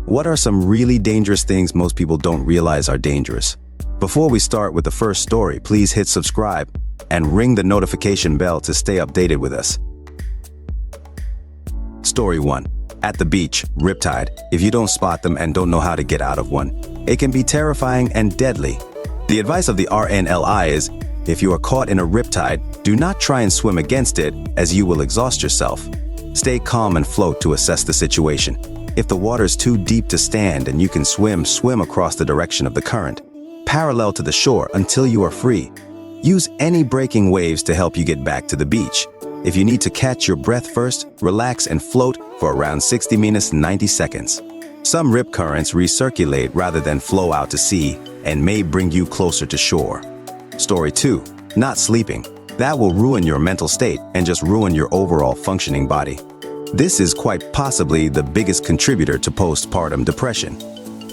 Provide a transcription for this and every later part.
What are some really dangerous things most people don't realize are dangerous? Before we start with the first story, please hit subscribe and ring the notification bell to stay updated with us. Story 1. At the beach, riptide. If you don't spot them and don't know how to get out of one, it can be terrifying and deadly. The advice of the RNLI is, if you are caught in a riptide, do not try and swim against it, as you will exhaust yourself. Stay calm and float to assess the situation. If the water is too deep to stand and you can swim across the direction of the current, parallel to the shore until you are free. Use any breaking waves to help you get back to the beach. If you need to catch your breath first, relax and float for around 60 minutes 90 seconds. Some rip currents recirculate rather than flow out to sea and may bring you closer to shore. Story 2. Not sleeping. That will ruin your mental state and just ruin your overall functioning body. This is quite possibly the biggest contributor to postpartum depression.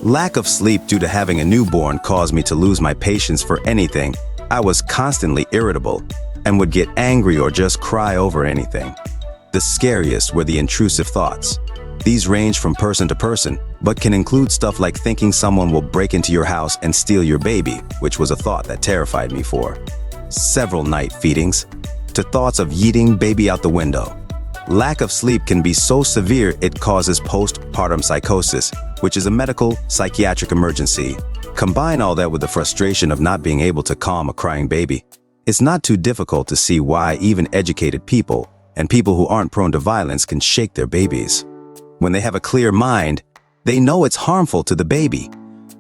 Lack of sleep due to having a newborn caused me to lose my patience for anything. I was constantly irritable and would get angry or just cry over anything. The scariest were the intrusive thoughts. These range from person to person, but can include stuff like thinking someone will break into your house and steal your baby, which was a thought that terrified me for several night feedings, to thoughts of yeeting baby out the window. Lack of sleep can be so severe it causes postpartum psychosis, which is a medical psychiatric emergency. Combine all that with the frustration of not being able to calm a crying baby. It's not too difficult to see why even educated people and people who aren't prone to violence can shake their babies. When they have a clear mind, they know it's harmful to the baby.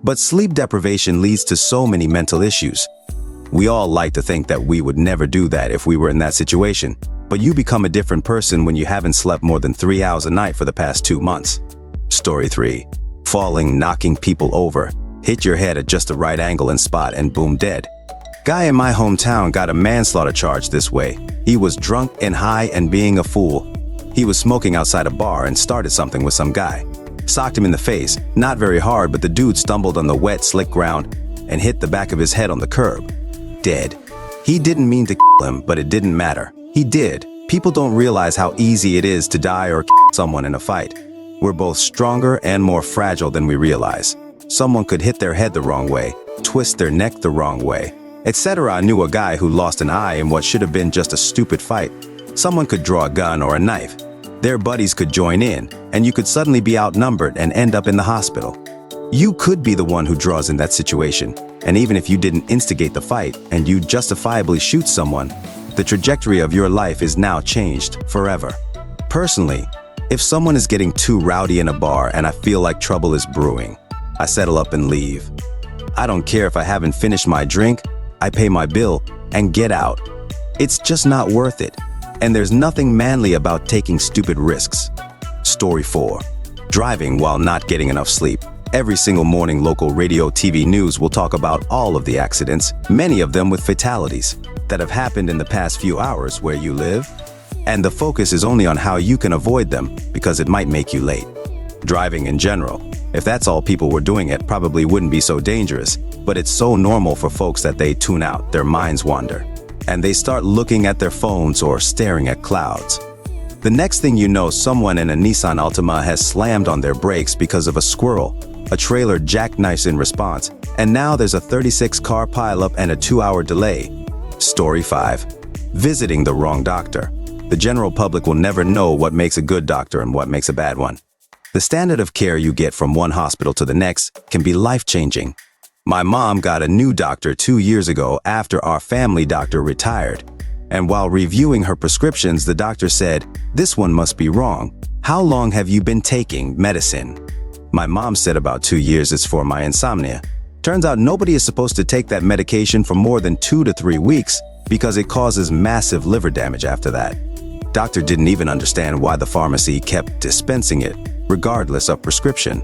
But sleep deprivation leads to so many mental issues. We all like to think that we would never do that if we were in that situation, but you become a different person when you haven't slept more than 3 hours a night for the past 2 months. Story 3. Falling, knocking people over. Hit your head at just the right angle and spot and boom, dead. Guy in my hometown got a manslaughter charge this way. He was drunk and high and being a fool. He was smoking outside a bar and started something with some guy. Socked him in the face, not very hard, but the dude stumbled on the wet, slick ground and hit the back of his head on the curb. Dead. He didn't mean to kill him, but it didn't matter. He did. People don't realize how easy it is to die or kill someone in a fight. We're both stronger and more fragile than we realize. Someone could hit their head the wrong way, twist their neck the wrong way, etc. I knew a guy who lost an eye in what should have been just a stupid fight. Someone could draw a gun or a knife. Their buddies could join in, and you could suddenly be outnumbered and end up in the hospital. You could be the one who draws in that situation, and even if you didn't instigate the fight and you justifiably shoot someone, the trajectory of your life is now changed forever. Personally, if someone is getting too rowdy in a bar and I feel like trouble is brewing, I settle up and leave. I don't care if I haven't finished my drink, I pay my bill and get out. It's just not worth it, and there's nothing manly about taking stupid risks. Story 4. Driving while not getting enough sleep. Every single morning, local radio, TV news will talk about all of the accidents, many of them with fatalities, that have happened in the past few hours where you live, and the focus is only on how you can avoid them because it might make you late. Driving in general, if that's all people were doing, it probably wouldn't be so dangerous, but it's so normal for folks that they tune out, their minds wander, and they start looking at their phones or staring at clouds. The next thing you know, someone in a Nissan Altima has slammed on their brakes because of a squirrel. A trailer jackknifes in response, and now there's a 36-car pileup and a 2-hour delay. Story 5. Visiting the wrong doctor. The general public will never know what makes a good doctor and what makes a bad one. The standard of care you get from one hospital to the next can be life-changing. My mom got a new doctor 2 years ago after our family doctor retired. And while reviewing her prescriptions, the doctor said, "This one must be wrong. How long have you been taking medicine?" My mom said about 2 years. It's for my insomnia. Turns out nobody is supposed to take that medication for more than 2 to 3 weeks because it causes massive liver damage after that. Doctor didn't even understand why the pharmacy kept dispensing it, regardless of prescription.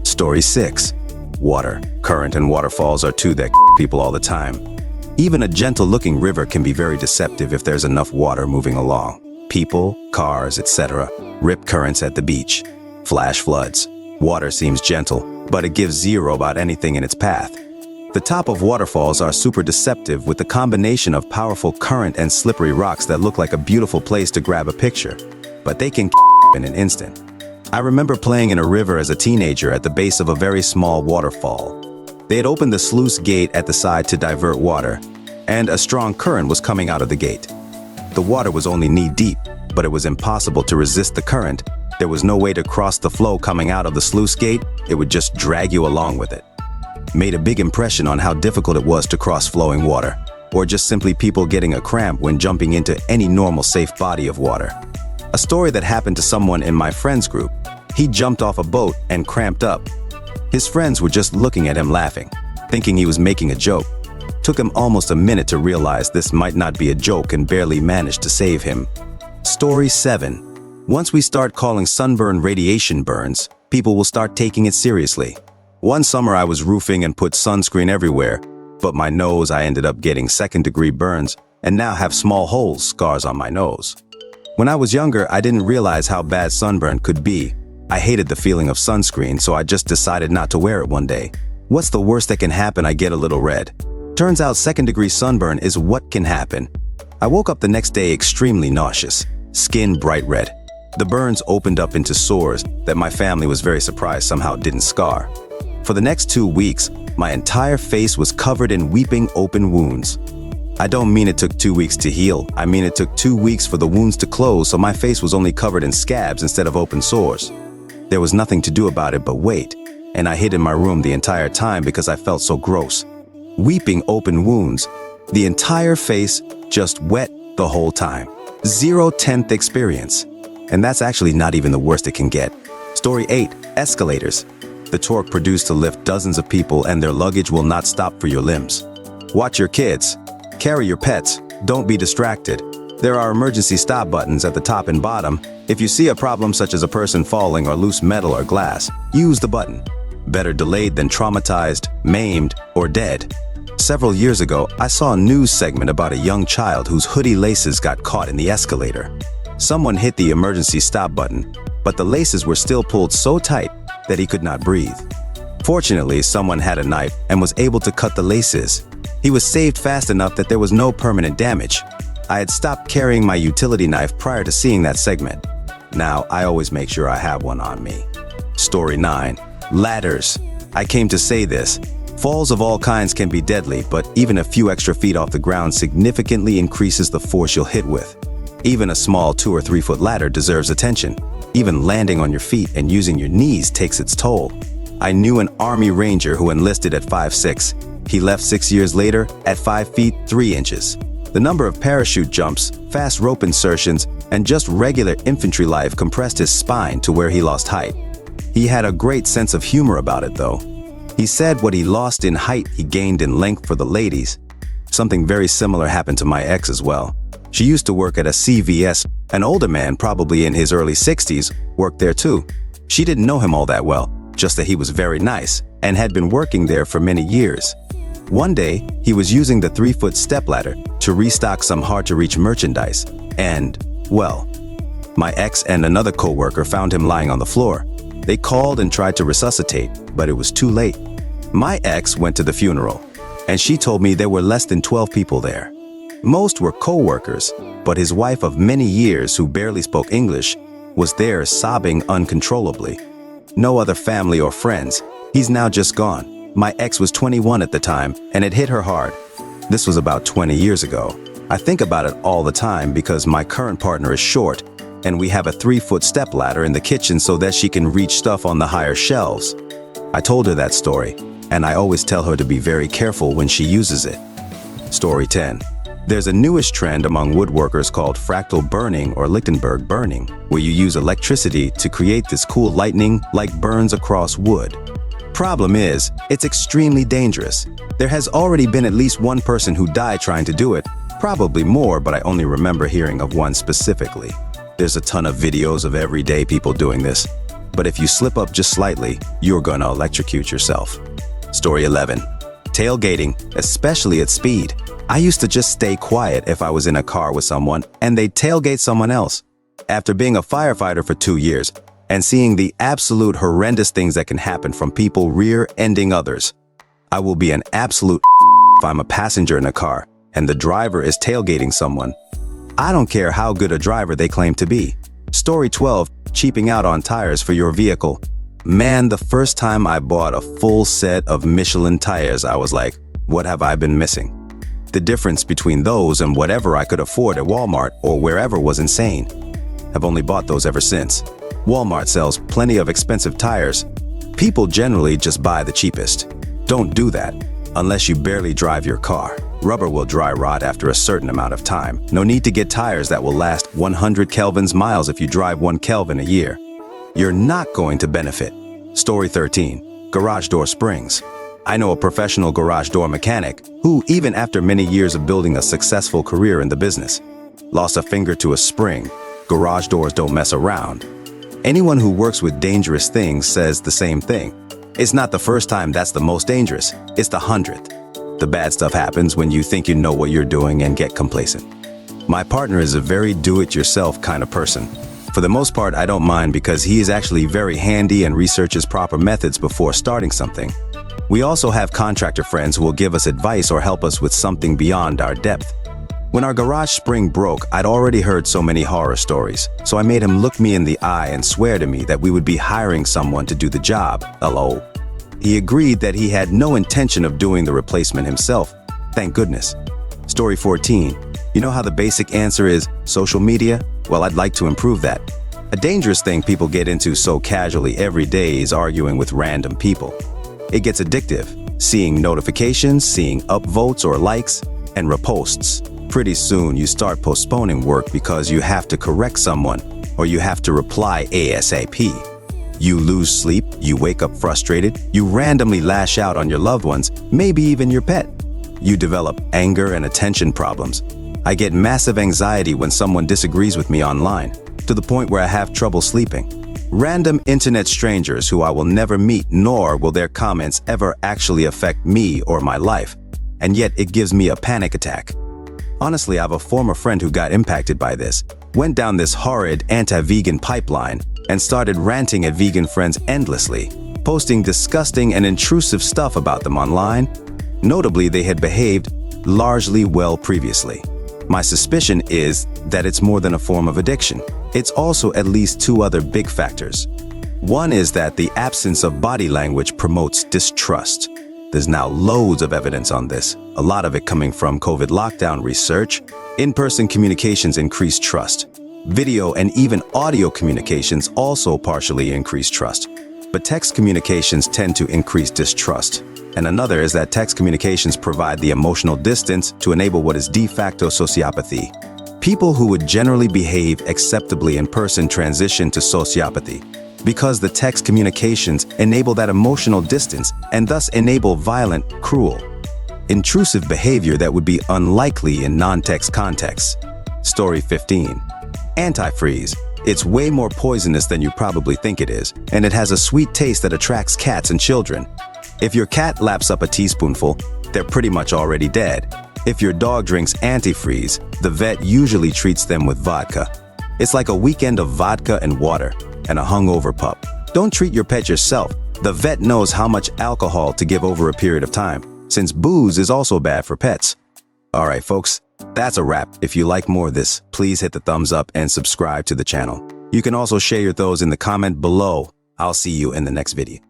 Story 6. Water. Current and waterfalls are two that people all the time. Even a gentle-looking river can be very deceptive if there's enough water moving along. People, cars, etc. Rip currents at the beach. Flash floods. Water seems gentle, but it gives zero about anything in its path. The top of waterfalls are super deceptive with the combination of powerful current and slippery rocks that look like a beautiful place to grab a picture, but they can in an instant. I remember playing in a river as a teenager at the base of a very small waterfall. They had opened the sluice gate at the side to divert water, and a strong current was coming out of the gate. The water was only knee-deep, but it was impossible to resist the current. There was no way to cross the flow coming out of the sluice gate. It would just drag you along with it. Made a big impression on how difficult it was to cross flowing water, or just simply people getting a cramp when jumping into any normal safe body of water. A story that happened to someone in my friends group. He jumped off a boat and cramped up. His friends were just looking at him laughing, thinking he was making a joke. Took him almost a minute to realize this might not be a joke and barely managed to save him. Story 7. Once we start calling sunburn radiation burns, people will start taking it seriously. One summer I was roofing and put sunscreen everywhere, but my nose I ended up getting second-degree burns and now have small holes, scars on my nose. When I was younger, I didn't realize how bad sunburn could be. I hated the feeling of sunscreen, so I just decided not to wear it one day. What's the worst that can happen? I get a little red. Turns out second-degree sunburn is what can happen. I woke up the next day extremely nauseous, skin bright red. The burns opened up into sores that my family was very surprised somehow didn't scar. For the next 2 weeks, my entire face was covered in weeping open wounds. I don't mean it took 2 weeks to heal. I mean it took 2 weeks for the wounds to close, so my face was only covered in scabs instead of open sores. There was nothing to do about it but wait, and I hid in my room the entire time because I felt so gross. Weeping open wounds, the entire face just wet the whole time. 0/10th experience. And that's actually not even the worst it can get. Story 8. Escalators. The torque produced to lift dozens of people and their luggage will not stop for your limbs. Watch your kids. Carry your pets. Don't be distracted. There are emergency stop buttons at the top and bottom. If you see a problem such as a person falling or loose metal or glass, use the button. Better delayed than traumatized, maimed, or dead. Several years ago, I saw a news segment about a young child whose hoodie laces got caught in the escalator. Someone hit the emergency stop button, but the laces were still pulled so tight that he could not breathe. Fortunately, someone had a knife and was able to cut the laces. He was saved fast enough that there was no permanent damage. I had stopped carrying my utility knife prior to seeing that segment. Now, I always make sure I have one on me. Story 9. Ladders. I came to say this. Falls of all kinds can be deadly, but even a few extra feet off the ground significantly increases the force you'll hit with. Even a small 2 or 3 foot ladder deserves attention. Even landing on your feet and using your knees takes its toll. I knew an Army Ranger who enlisted at 5'6". He left 6 years later at 5 feet 3 inches. The number of parachute jumps, fast rope insertions, and just regular infantry life compressed his spine to where he lost height. He had a great sense of humor about it though. He said what he lost in height he gained in length for the ladies. Something very similar happened to my ex as well. She used to work at a CVS. An older man, probably in his early 60s, worked there too. She didn't know him all that well, just that he was very nice and had been working there for many years. One day, he was using the 3-foot stepladder to restock some hard-to-reach merchandise, and, well, my ex and another coworker found him lying on the floor. They called and tried to resuscitate, but it was too late. My ex went to the funeral, and she told me there were less than 12 people there. Most were co-workers, but his wife of many years, who barely spoke English, was there sobbing uncontrollably. No other family or friends. He's now just gone. My ex was 21 at the time, and it hit her hard. This was about 20 years ago. I think about it all the time because my current partner is short, and we have a 3-foot stepladder in the kitchen so that she can reach stuff on the higher shelves. I told her that story, and I always tell her to be very careful when she uses it. Story 10. There's a newish trend among woodworkers called fractal burning or Lichtenberg burning, where you use electricity to create this cool lightning-like burns across wood. Problem is, it's extremely dangerous. There has already been at least one person who died trying to do it, probably more, but I only remember hearing of one specifically. There's a ton of videos of everyday people doing this, but if you slip up just slightly, you're gonna electrocute yourself. Story 11. Tailgating, especially at speed. I used to just stay quiet if I was in a car with someone and they'd tailgate someone else. After being a firefighter for 2 years and seeing the absolute horrendous things that can happen from people rear-ending others, I will be an absolute if I'm a passenger in a car and the driver is tailgating someone. I don't care how good a driver they claim to be. Story 12, cheaping out on tires for your vehicle. Man, the first time I bought a full set of Michelin tires, I was like, what have I been missing? The difference between those and whatever I could afford at Walmart or wherever was insane. I've only bought those ever since. Walmart sells plenty of expensive tires. People generally just buy the cheapest. Don't do that unless you barely drive your car. Rubber will dry rot after a certain amount of time. No need to get tires that will last 100 Kelvins miles if you drive 1 Kelvin a year. You're not going to benefit. Story 13, garage door springs. I know a professional garage door mechanic who, even after many years of building a successful career in the business, lost a finger to a spring. Garage doors don't mess around. Anyone who works with dangerous things says the same thing. It's not the first time that's the most dangerous, it's the 100th. The bad stuff happens when you think you know what you're doing and get complacent. My partner is a very do-it-yourself kind of person. For the most part, I don't mind because he is actually very handy and researches proper methods before starting something. We also have contractor friends who will give us advice or help us with something beyond our depth. When our garage spring broke, I'd already heard so many horror stories, so I made him look me in the eye and swear to me that we would be hiring someone to do the job. LO. He agreed that he had no intention of doing the replacement himself. Thank goodness. Story 14. You know how the basic answer is social media? Well, I'd like to improve that. A dangerous thing people get into so casually every day is arguing with random people. It gets addictive, seeing notifications, seeing upvotes or likes, and reposts. Pretty soon you start postponing work because you have to correct someone or you have to reply ASAP. You lose sleep, you wake up frustrated, you randomly lash out on your loved ones, maybe even your pet. You develop anger and attention problems. I get massive anxiety when someone disagrees with me online, to the point where I have trouble sleeping. Random internet strangers who I will never meet, nor will their comments ever actually affect me or my life, and yet it gives me a panic attack. Honestly, I have a former friend who got impacted by this, went down this horrid anti-vegan pipeline, and started ranting at vegan friends endlessly, posting disgusting and intrusive stuff about them online. Notably, they had behaved largely well previously. My suspicion is that it's more than a form of addiction. It's also at least two other big factors. One is that the absence of body language promotes distrust. There's now loads of evidence on this, a lot of it coming from COVID lockdown research. In-person communications increase trust. Video and even audio communications also partially increase trust. But text communications tend to increase distrust. And another is that text communications provide the emotional distance to enable what is de facto sociopathy. People who would generally behave acceptably in person transition to sociopathy because the text communications enable that emotional distance and thus enable violent, cruel, intrusive behavior that would be unlikely in non-text contexts. Story 15. Antifreeze. It's way more poisonous than you probably think it is, and it has a sweet taste that attracts cats and children. If your cat laps up a teaspoonful, they're pretty much already dead. If your dog drinks antifreeze, the vet usually treats them with vodka. It's like a weekend of vodka and water, and a hungover pup. Don't treat your pet yourself. The vet knows how much alcohol to give over a period of time, since booze is also bad for pets. Alright folks, that's a wrap. If you like more of this, please hit the thumbs up and subscribe to the channel. You can also share your thoughts in the comment below. I'll see you in the next video.